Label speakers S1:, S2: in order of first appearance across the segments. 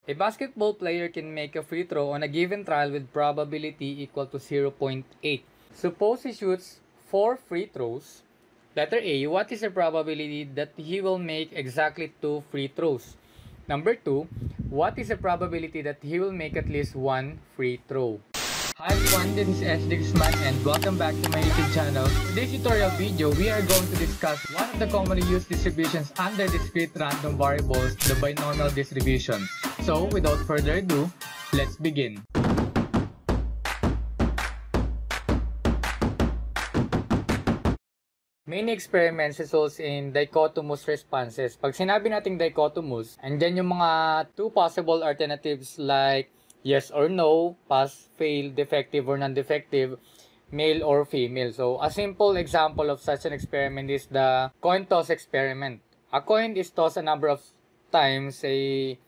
S1: A basketball player can make a free throw on a given trial with probability equal to 0.8. Suppose he shoots 4 free throws. Letter A, what is the probability that he will make exactly 2 free throws? Number 2, what is the probability that he will make at least 1 free throw? Hi everyone, this is S. Dixman and welcome back to my YouTube channel. In this tutorial video, we are going to discuss one of the commonly used distributions under discrete random variables, the binomial distribution. So, without further ado, let's begin. Many experiments results in dichotomous responses. Pag sinabi nating dichotomous, andyan yung mga two possible alternatives like yes or no, pass, fail, defective or non-defective, male or female. So, a simple example of such an experiment is the coin toss experiment. A coin is tossed a number of times, say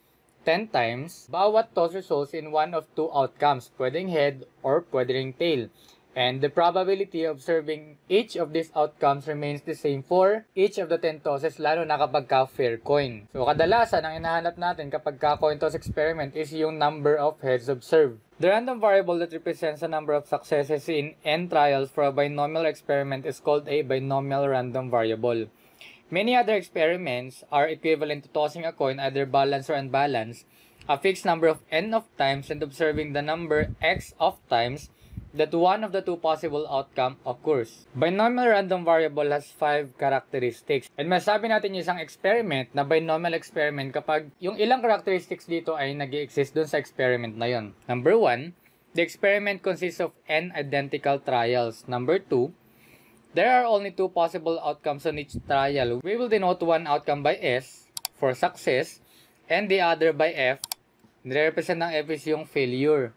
S1: 10 times. Bawat toss results in one of two outcomes, pwedeng head or pwedeng tail. And the probability of observing each of these outcomes remains the same for each of the 10 tosses, lalo na kapag fair coin. So, kadalasan, ang hinahanap natin kapag coin toss experiment is yung number of heads observed. The random variable that represents the number of successes in n trials for a binomial experiment is called a binomial random variable. Many other experiments are equivalent to tossing a coin, either balanced or unbalanced, a fixed number of n of times and observing the number x of times that one of the two possible outcome occurs. Binomial random variable has 5 characteristics. And masabi natin yung isang experiment na binomial experiment kapag yung ilang characteristics dito ay nag-i-exist dun sa experiment na yon. Number 1, the experiment consists of n identical trials. Number 2, there are only two possible outcomes on each trial. We will denote one outcome by S for success and the other by F. Nire-represent ng F is yung failure.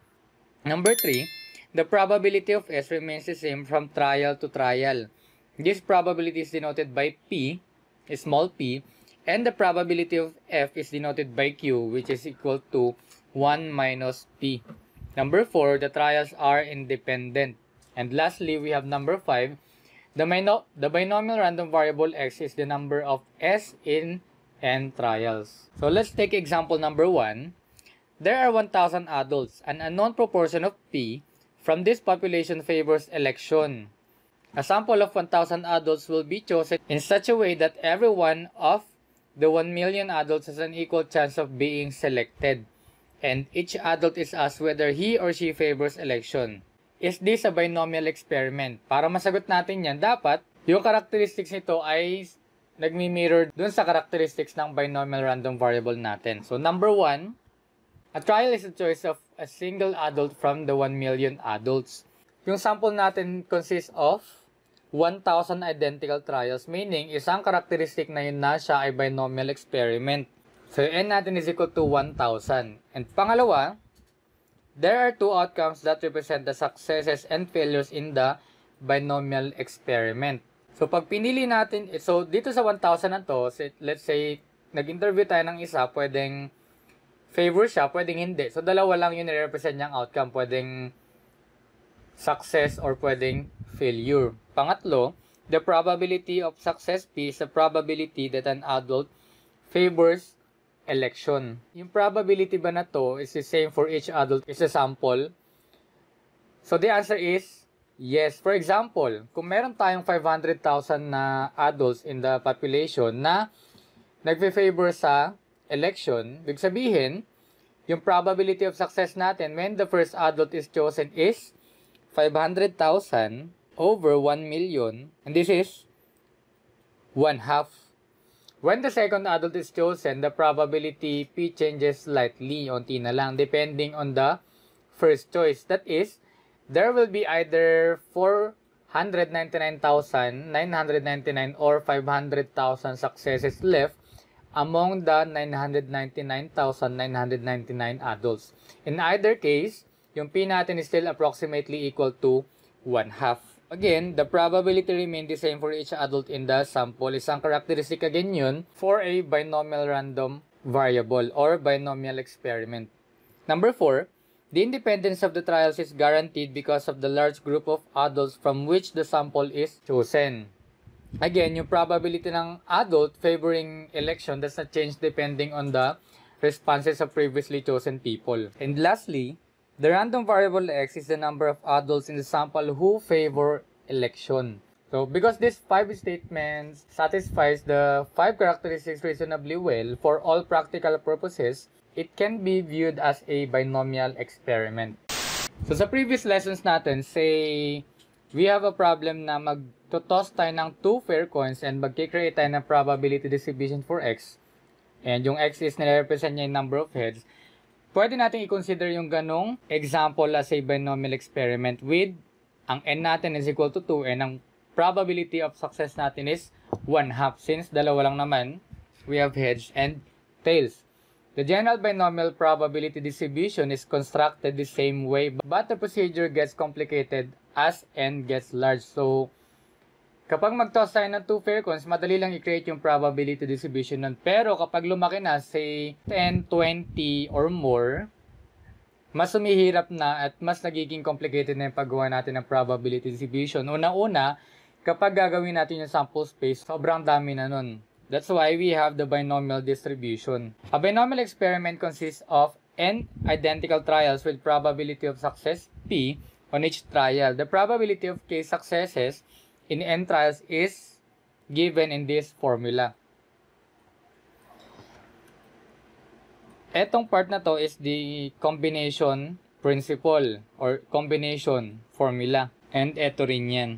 S1: Number 3, the probability of S remains the same from trial to trial. This probability is denoted by P, small p, and the probability of F is denoted by Q, which is equal to 1 minus P. Number 4, the trials are independent. And lastly, we have number 5, the binomial random variable X is the number of S in n trials. So let's take example number 1. There are 1,000 adults. An unknown proportion of P from this population favors election. A sample of 1,000 adults will be chosen in such a way that every one of the 1 million adults has an equal chance of being selected. And each adult is asked whether he or she favors election. Is this a binomial experiment? Para masagot natin yan, dapat yung characteristics nito ay nagmi-mirror dun sa characteristics ng binomial random variable natin. So number 1, a trial is a choice of a single adult from the 1 million adults. Yung sample natin consists of 1,000 identical trials, meaning isang characteristic na yun na siya ay binomial experiment. So, n natin is equal to 1,000. And pangalawa, there are two outcomes that represent the successes and failures in the binomial experiment. So, pag pinili natin, so dito sa 1,000 na to, let's say, nag-interview tayo ng isa, pwedeng favor siya, pwedeng hindi. So, dalawa lang yung nire-represent niyang outcome. Pwedeng success or pwedeng failure. Pangatlo, the probability of success P is the probability that an adult favors election. Yung probability ba na to is the same for each adult is a sample? So, the answer is yes. For example, kung meron tayong 500,000 na adults in the population na nagfe-favor sa election, ibig sabihin, yung probability of success natin when the first adult is chosen is 500,000 over 1 million, and this is 1/2. When the second adult is chosen, the probability P changes slightly, onti na lang, depending on the first choice. That is, there will be either 499,999 or 500,000 successes left among the 999,999 adults. In either case, yung P natin is still approximately equal to 1/2. Again, the probability remain the same for each adult in the sample. Isang characteristic again yun for a binomial random variable or binomial experiment. Number 4, the independence of the trials is guaranteed because of the large group of adults from which the sample is chosen. Again, yung probability ng adult favoring election does not change depending on the responses of previously chosen people. And lastly, the random variable x is the number of adults in the sample who favor election. So, because these 5 statements satisfies the 5 characteristics reasonably well for all practical purposes, it can be viewed as a binomial experiment. So, sa previous lessons natin, say, we have a problem na mag-toss tayo ng 2 fair coins and mag-create tayo ng probability distribution for x. And yung x is nire-represent niya yung number of heads. Pwede natin i-consider yung ganong example as a binomial experiment with ang n natin is equal to 2 and ang probability of success natin is 1/2 since dalawa lang naman, we have heads and tails. The general binomial probability distribution is constructed the same way, but the procedure gets complicated as n gets large. So, kapag mag-toss tayo ng 2 fair coins, madali lang i-create yung probability distribution nun. Pero kapag lumaki na, say 10, 20 or more, mas sumihirap na at mas nagiging complicated na yung paggawa natin ng probability distribution. Una-una, kapag gagawin natin yung sample space, sobrang dami na nun. That's why we have the binomial distribution. A binomial experiment consists of n identical trials with probability of success p on each trial. The probability of k successes in n trials is given in this formula. Etong part na to is the combination principle or combination formula. And eto rin yan.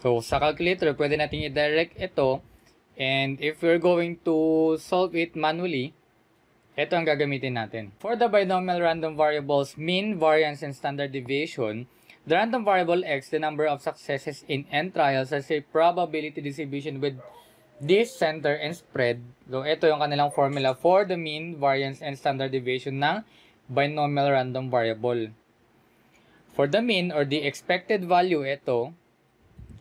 S1: So, sa calculator, pwede natin i-direct ito. And if we're going to solve it manually, ito ang gagamitin natin. For the binomial random variables mean, variance, and standard deviation, the random variable x, the number of successes in n trials, has a probability distribution with this center and spread. So, ito yung kanilang formula for the mean, variance, and standard deviation ng binomial random variable. For the mean or the expected value, ito.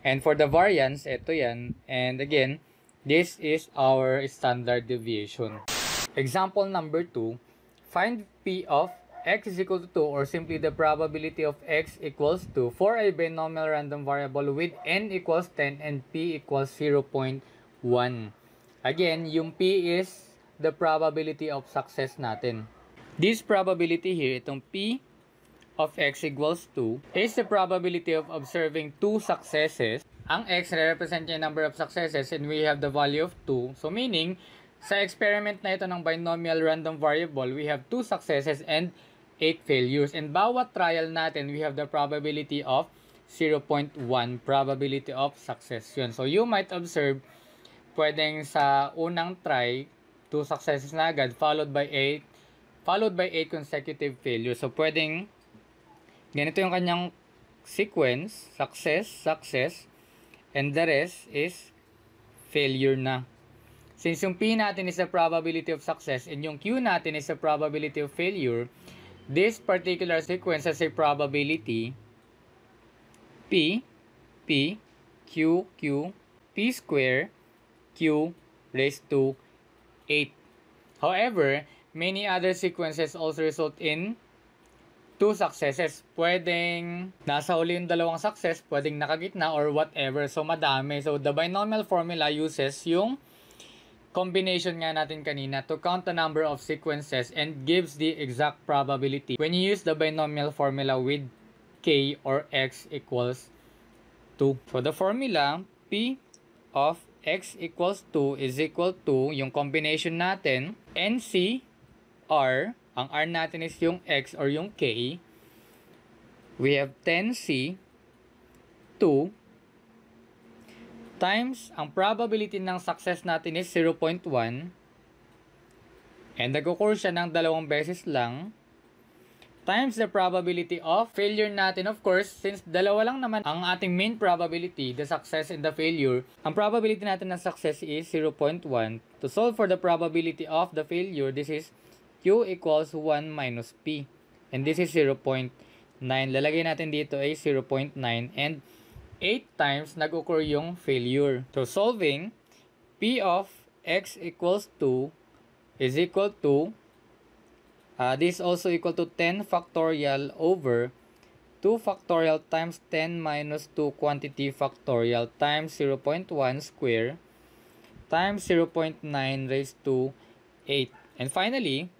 S1: And for the variance, ito yan. And again, this is our standard deviation. Example number 2, find p of x is equal to 2 or simply the probability of x equals 2 for a binomial random variable with n equals 10 and p equals 0.1. Again, yung p is the probability of success natin. This probability here, itong p of x equals 2 is the probability of observing 2 successes. Ang x represent yung number of successes and we have the value of 2. So meaning, sa experiment na ito ng binomial random variable, we have 2 successes and 8 failures. And bawat trial natin, we have the probability of 0.1 probability of success. Yun. So you might observe, pwedeng sa unang try, 2 successes na agad, followed by 8 consecutive failures. So pwedeng ganito yung kanyang sequence, success, success, and the rest is failure na. Since yung P natin is the probability of success and yung Q natin is the probability of failure, this particular sequence has a probability P, P, Q, Q, P square, Q raised to 8. However, many other sequences also result in 2 successes. Pwedeng nasa uli yung dalawang success, pwedeng nakagitna or whatever. So, madami. So, the binomial formula uses yung combination nga natin kanina to count the number of sequences and gives the exact probability when you use the binomial formula with k or x equals 2. So, the formula p of x equals 2 is equal to yung combination natin, NC R. Ang R natin is yung X or yung K. We have 10C 2 times ang probability ng success natin is 0.1 and nag-occur siya ng 2 beses lang times the probability of failure natin. Of course, since dalawa lang naman ang ating main probability, the success and the failure, ang probability natin ng success is 0.1. To solve for the probability of the failure, this is Q equals 1 minus P. And this is 0.9. Lalagay natin dito ay 0.9. And 8 times nag-occur yung failure. So, solving, P of x equals 2 is equal to, this is also equal to 10 factorial over 2 factorial times 10 minus 2 quantity factorial times 0.1 square times 0.9 raised to 8. And finally,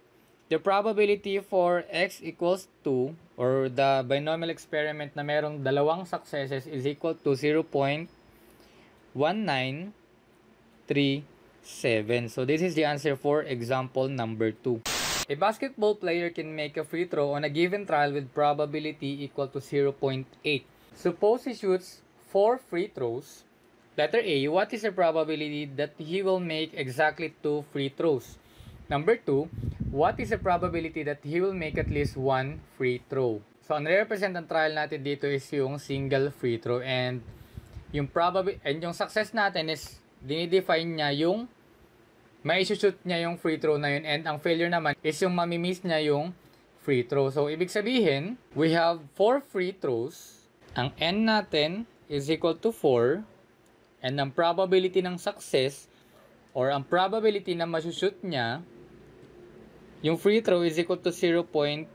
S1: the probability for x equals 2 or the binomial experiment na merong dalawang successes is equal to 0.1937. So this is the answer for example number 2. A basketball player can make a free throw on a given trial with probability equal to 0.8. Suppose he shoots 4 free throws. Letter A, what is the probability that he will make exactly 2 free throws? Number 2, what is the probability that he will make at least 1 free throw? So, ang represent ng trial natin dito is yung single free throw, and yung success natin is dinidefine niya yung may shoot niya yung free throw na yun, and ang failure naman is yung mamimiss niya yung free throw. So, ibig sabihin, we have 4 free throws. Ang n natin is equal to 4, and ang probability ng success or ang probability na masushoot niya yung free throw is equal to 0.8.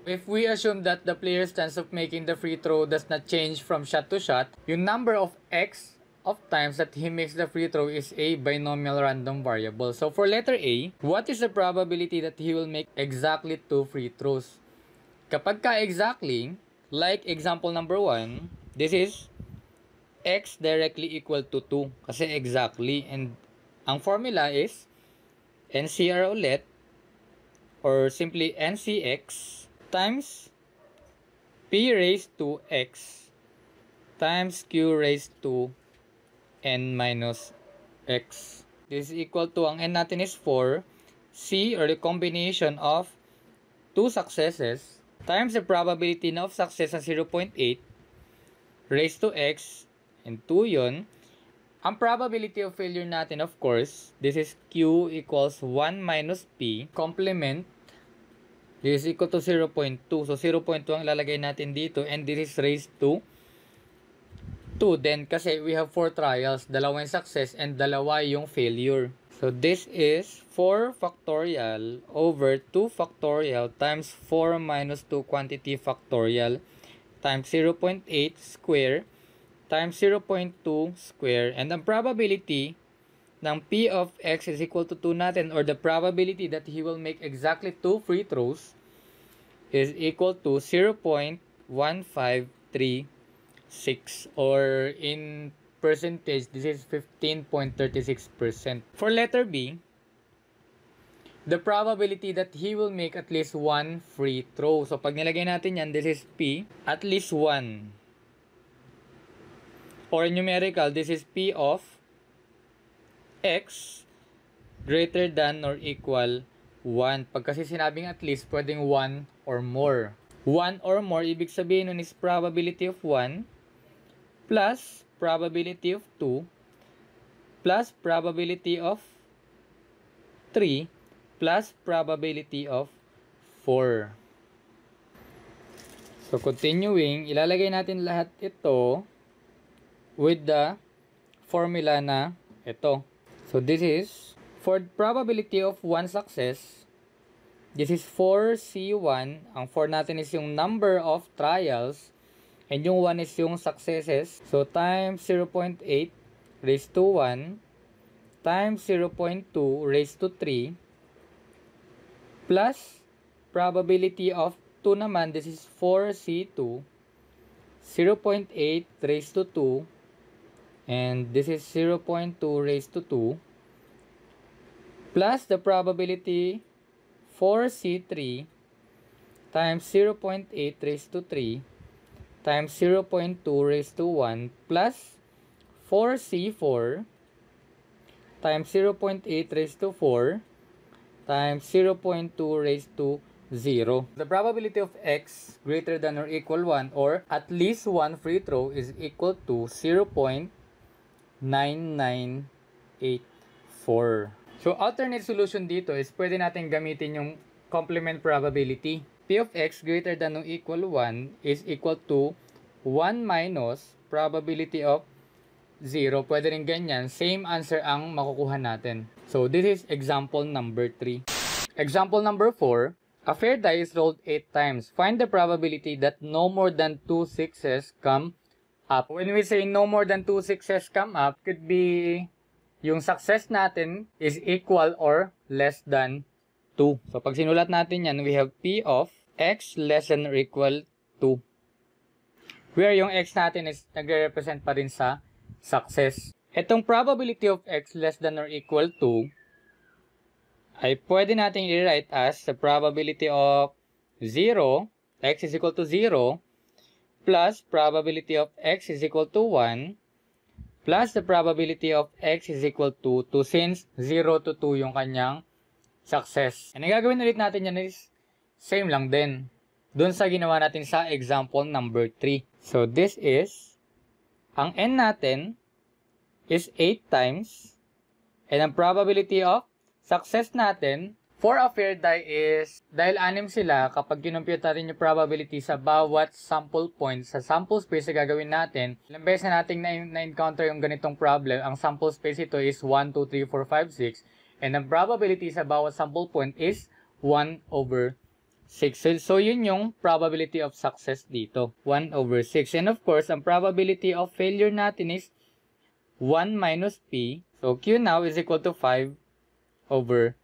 S1: If we assume that the player's chance of making the free throw does not change from shot to shot, yung number of x of times that he makes the free throw is a binomial random variable. So for letter A, what is the probability that he will make exactly 2 free throws? Kapag ka exactly, like example number 1, this is x directly equal to 2 kasi exactly, and ang formula is NCR ulit, or simply NCX times P raised to X times Q raised to N minus X. This is equal to, ang N natin is 4, C or the combination of 2 successes times the probability of success na 0.8 raised to X, and 2 yun. Ang probability of failure natin, of course, this is Q equals 1 minus P, complement, this is equal to 0.2. So, 0.2 ang lalagay natin dito, and this is raised to 2 then kasi we have 4 trials, dalawa yung success and dalawa yung failure. So, this is 4 factorial over 2 factorial times 4 minus 2 quantity factorial times 0.8 square times 0.2 square, and ang probability ng P of X is equal to 2 natin, or the probability that he will make exactly 2 free throws is equal to 0.1536, or in percentage, this is 15.36%. For letter B, the probability that he will make at least 1 free throw. So pag nilagay natin yan, this is P, at least 1. Or in numerical, this is P of X greater than or equal 1. Pag kasi sinabing at least, pwedeng 1 or more. 1 or more, ibig sabihin nun is probability of 1 plus probability of 2 plus probability of 3 plus probability of 4. So, continuing, ilalagay natin lahat ito with the formula na ito. So, this is, for probability of 1 success, this is 4C1. Ang 4 natin is yung number of trials, and yung 1 is yung successes. So, times 0.8 raised to 1 times 0.2 raised to 3 plus probability of 2 naman, this is 4C2, 0.8 raised to 2, and this is 0.2 raised to 2 plus the probability 4C3 times 0.8 raised to 3 times 0.2 raised to 1 plus 4C4 times 0.8 raised to 4 times 0.2 raised to 0. The probability of x greater than or equal 1, or at least 1 free throw, is equal to 0.9984. So, alternate solution dito is pwede natin gamitin yung complement probability. P of x greater than or equal 1 is equal to 1 minus probability of 0. Pwede rin ganyan. Same answer ang makukuha natin. So, this is example number 3. Example number 4. A fair die is rolled 8 times. Find the probability that no more than 2 sixes come up. When we say no more than 2 sixes come up, could be yung success natin is equal or less than 2. So, pag sinulat natin yan, we have P of x less than or equal to. Where yung x natin is nagre-represent pa rin sa success. Itong probability of x less than or equal to ay pwede natin i-write as the probability of 0, x is equal to 0, plus probability of x is equal to 1, plus the probability of x is equal to 2 since 0 to 2 yung kanyang success. And ang gagawin ulit natin yan is same lang din dun sa ginawa natin sa example number 3. So this is, ang n natin is 8 times, and ang probability of success natin for a fair die is, dahil 6 sila, kapag kinumpute natin yung probability sa bawat sample point, sa sample space na gagawin natin, ilang beses na natin na-encounter yung ganitong problem, ang sample space ito is 1, 2, 3, 4, 5, 6, and ang probability sa bawat sample point is 1 over 6. So yun yung probability of success dito. 1 over 6. And of course, ang probability of failure natin is 1 minus P. So Q now is equal to 5 over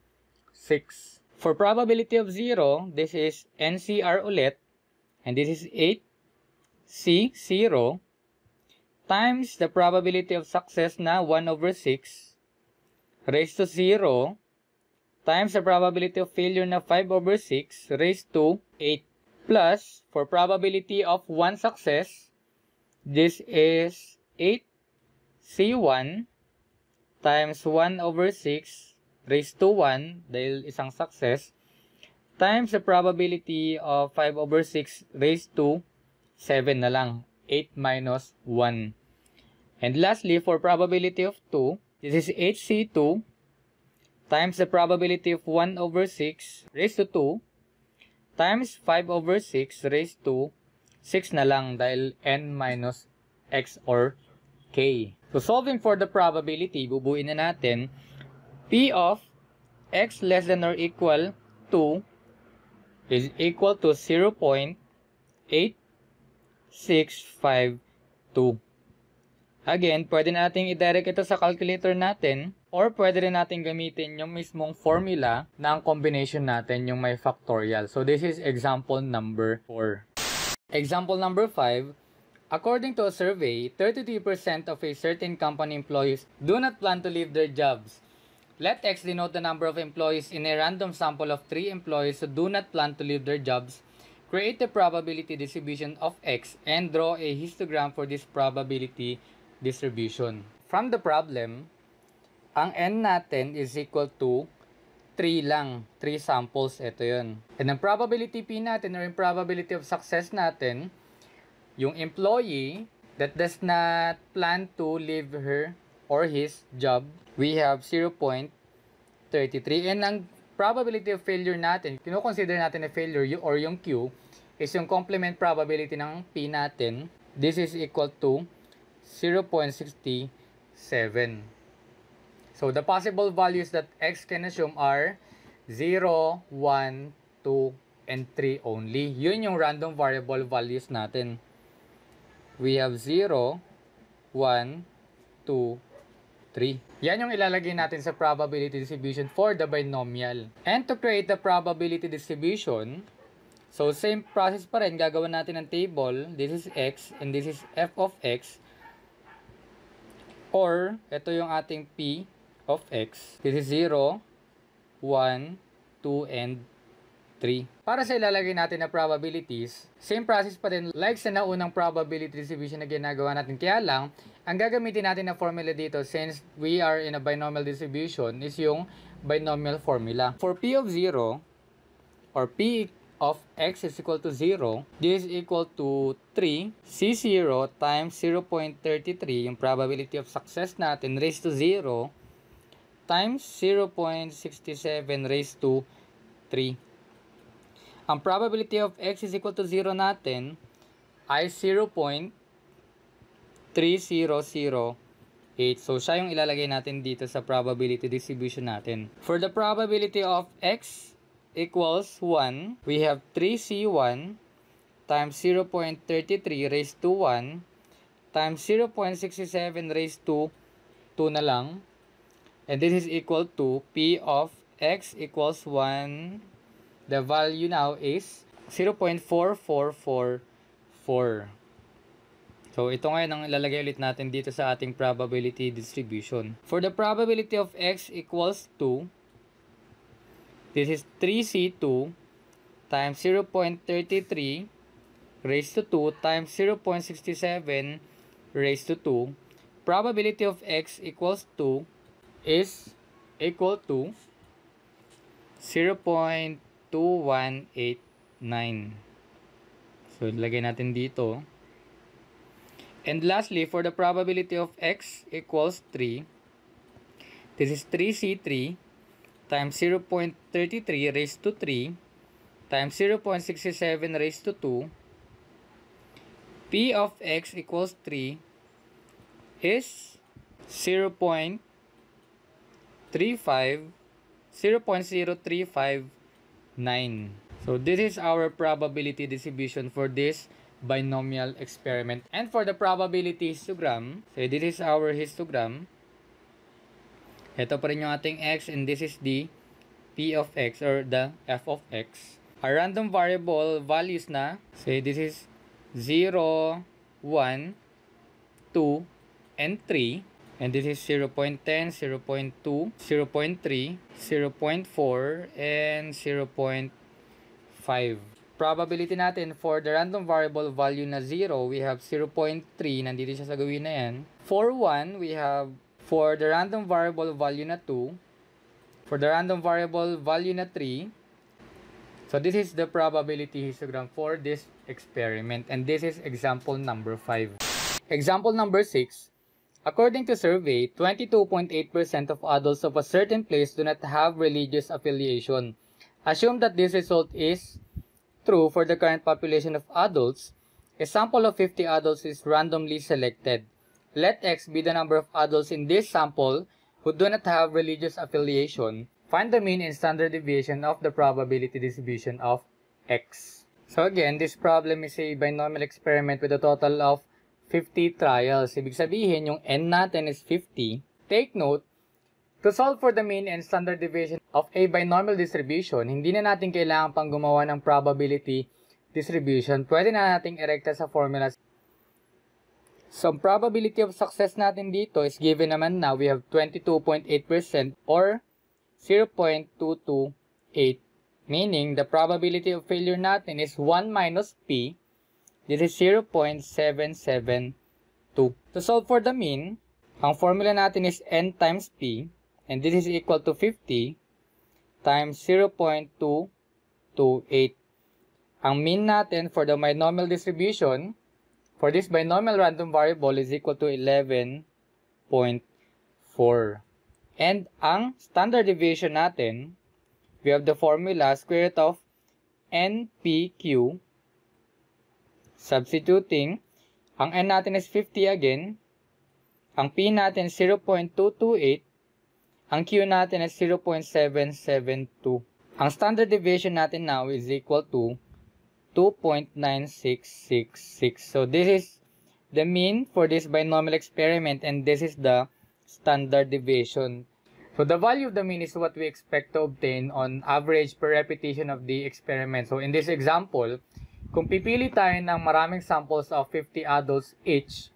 S1: 6. For probability of 0, this is NCR ulit. And this is 8C0 times the probability of success na 1 over 6 raised to 0 times the probability of failure na 5 over 6 raised to 8. Plus, for probability of 1 success, this is 8C1 times 1 over 6 raised to 1, dahil isang success, times the probability of 5 over 6 raised to 7 na lang. 8 minus 1. And lastly, for probability of 2, this is 8C2 times the probability of 1 over 6 raised to 2 times 5 over 6 raised to 6 na lang dahil n minus x or k. So solving for the probability, bubuin na natin P of x less than or equal to is equal to 0.8652. Again, pwede nating i-direct ito sa calculator natin or pwede rin natin gamitin yung mismong formula ng combination natin, yung may factorial. So this is example number 4. Example number 5. According to a survey, 33% of a certain company employees do not plan to leave their jobs. Let X denote the number of employees in a random sample of 3 employees who do not plan to leave their jobs. Create the probability distribution of X and draw a histogram for this probability distribution. From the problem, ang n natin is equal to 3 lang. 3 samples, ito yun. And ang probability P natin or yung probability of success natin, yung employee that does not plan to leave her or his job, we have 0.33. And ang probability of failure natin, kino-consider natin na failure or yung Q, is yung complement probability ng P natin. This is equal to 0.67. So the possible values that X can assume are 0, 1, 2, and 3 only. Yun yung random variable values natin. We have 0, 1, 2, 3. Yan yung ilalagay natin sa probability distribution for the binomial. And to create the probability distribution, so same process pa rin, gagawin natin ng table. This is X and this is f of X. Or, ito yung ating P of X. This is 0, 1, 2, and 3. Para sa ilalagay natin na probabilities, same process pa din like sa naunang probability distribution na ginagawa natin. Kaya lang, ang gagamitin natin na formula dito since we are in a binomial distribution is yung binomial formula. For P of 0 or P of X is equal to 0, this is equal to 3 C0 times 0.33, yung probability of success natin raised to 0 times 0.67 raised to 3. Ang probability of X is equal to 0 natin ay 0.3008. So, siya yung ilalagay natin dito sa probability distribution natin. For the probability of X equals 1, we have 3C1 times 0.33 raised to 1 times 0.67 raised to 2 na lang. And this is equal to P of x equals 1, the value now is 0.4444. So, ito ngayon ang ilalagay ulit natin dito sa ating probability distribution. For the probability of x equals 2, this is 3C2 times 0.33 raised to 2 times 0.67 raised to 2. Probability of x equals 2 is equal to 0.2189. So, ilagay natin dito. And lastly, for the probability of x equals 3, this is 3C3 times 0.33 raised to 3 times 0.67 raised to 2. P of x equals 3 is 0.035, 0.0359. So this is our probability distribution for this binomial experiment. And for the probability histogram, so this is our histogram. Ito pa rin yung ating x, and this is the p of x or the f of x. Our random variable values na, say this is 0, 1, 2, and 3. And this is 0.10, 0.2, 0.3, 0.4, and 0.5. Probability natin for the random variable value na 0, we have 0.3. Nandito siya sa gawin na yan. For 1, we have for the random variable value na 2. For the random variable value na 3. So this is the probability histogram for this experiment. And this is example number 5. Example number 6. According to survey, 22.8% of adults of a certain place do not have religious affiliation. Assume that this result is true for the current population of adults. A sample of 50 adults is randomly selected. Let X be the number of adults in this sample who do not have religious affiliation. Find the mean and standard deviation of the probability distribution of X. So again, this problem is a binomial experiment with a total of 50 trials. Ibig sabihin, yung N natin is 50. Take note, to solve for the mean and standard deviation of a binomial distribution, hindi na natin kailangan pang gumawa ng probability distribution. Pwede na nating erekta sa formula. So, probability of success natin dito is given naman now. We have 22.8% or 0.228. Meaning, the probability of failure natin is 1 minus P. This is 0.772. To solve for the mean, ang formula natin is N times P. And this is equal to 50 times 0.228. Ang mean natin for the binomial distribution, for this binomial random variable is equal to 11.4. And ang standard deviation natin, we have the formula square root of NPQ. Substituting, ang N natin is 50 again. Ang P natin is 0.228. Ang Q natin is 0.772. Ang standard deviation natin now is equal to 2.9666. So this is the mean for this binomial experiment, and this is the standard deviation. So the value of the mean is what we expect to obtain on average per repetition of the experiment. So in this example, kung pipili tayo ng maraming samples of 50 adults each,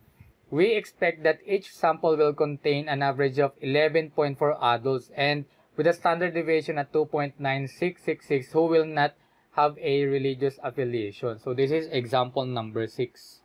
S1: we expect that each sample will contain an average of 11.4 adults, and with a standard deviation at 2.9666 who will not have a religious affiliation. So this is example number 6.